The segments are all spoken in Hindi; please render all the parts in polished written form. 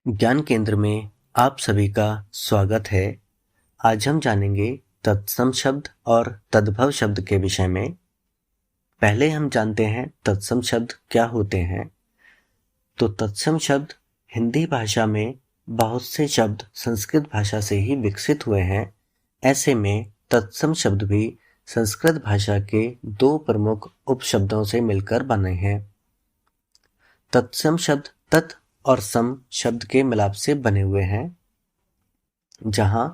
ज्ञान केंद्र में आप सभी का स्वागत है। आज हम जानेंगे तत्सम शब्द और तद्भव शब्द के विषय में। पहले हम जानते हैं तत्सम शब्द क्या होते हैं। तो तत्सम शब्द हिंदी भाषा में बहुत से शब्द संस्कृत भाषा से ही विकसित हुए हैं। ऐसे में तत्सम शब्द भी संस्कृत भाषा के दो प्रमुख उपशब्दों से मिलकर बने हैं। तत्सम शब्द तत् और सम शब्द के मिलाप से बने हुए हैं, जहां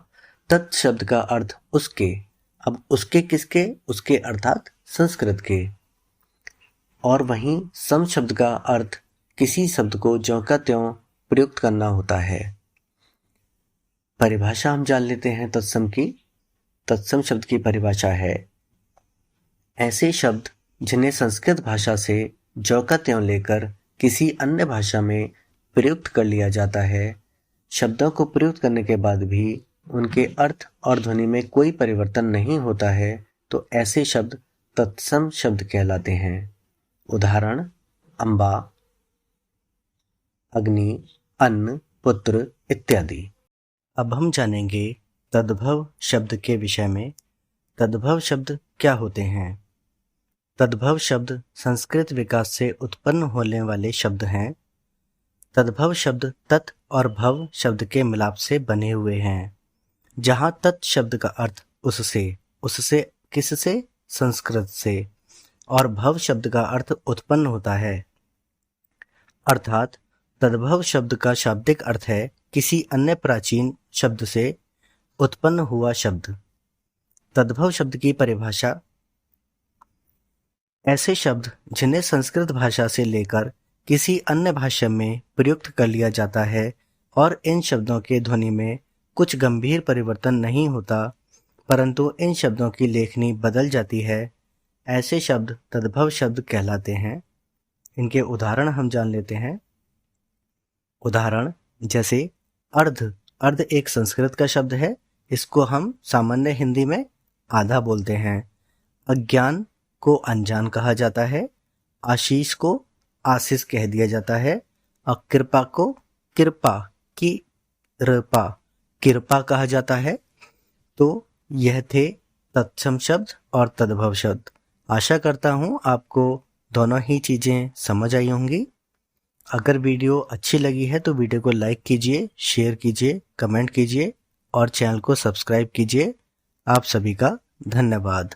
तत् शब्द का अर्थ उसके, अब उसके किसके, उसके अर्थात संस्कृत के, और वहीं सम शब्द का अर्थ किसी शब्द को ज्यों का त्यों प्रयुक्त करना होता है। परिभाषा हम जान लेते हैं तत्सम की। तत्सम शब्द की परिभाषा है, ऐसे शब्द जिन्हें संस्कृत भाषा से ज्यों का त्यों लेकर किसी अन्य भाषा में प्रयुक्त कर लिया जाता है। शब्दों को प्रयुक्त करने के बाद भी उनके अर्थ और ध्वनि में कोई परिवर्तन नहीं होता है, तो ऐसे शब्द तत्सम शब्द कहलाते हैं। उदाहरण: अम्बा, अग्नि, अन्न, पुत्र इत्यादि। अब हम जानेंगे तद्भव शब्द के विषय में। तद्भव शब्द क्या होते हैं? तद्भव शब्द संस्कृत विकास से उत्पन्न होने वाले शब्द हैं। तद्भव शब्द तत् और भव शब्द के मिलाप से बने हुए हैं, जहां तत् शब्द का अर्थ उससे किससे, संस्कृत से, और भव शब्द का अर्थ उत्पन्न होता है। अर्थात तद्भव शब्द का शाब्दिक अर्थ है किसी अन्य प्राचीन शब्द से उत्पन्न हुआ शब्द। तद्भव शब्द की परिभाषा: ऐसे शब्द जिन्हें संस्कृत भाषा से लेकर किसी अन्य भाषा में प्रयुक्त कर लिया जाता है और इन शब्दों के ध्वनि में कुछ गंभीर परिवर्तन नहीं होता, परंतु इन शब्दों की लेखनी बदल जाती है, ऐसे शब्द तद्भव शब्द कहलाते हैं। इनके उदाहरण हम जान लेते हैं। उदाहरण जैसे अर्ध एक संस्कृत का शब्द है, इसको हम सामान्य हिंदी में आधा बोलते हैं। अज्ञान को अनजान कहा जाता है। आशीष को आशीष कह दिया जाता है। और कृपा को कृपा कहा जाता है। तो यह थे तत्सम शब्द और तद्भव शब्द। आशा करता हूँ आपको दोनों ही चीज़ें समझ आई होंगी। अगर वीडियो अच्छी लगी है तो वीडियो को लाइक कीजिए, शेयर कीजिए, कमेंट कीजिए और चैनल को सब्सक्राइब कीजिए। आप सभी का धन्यवाद।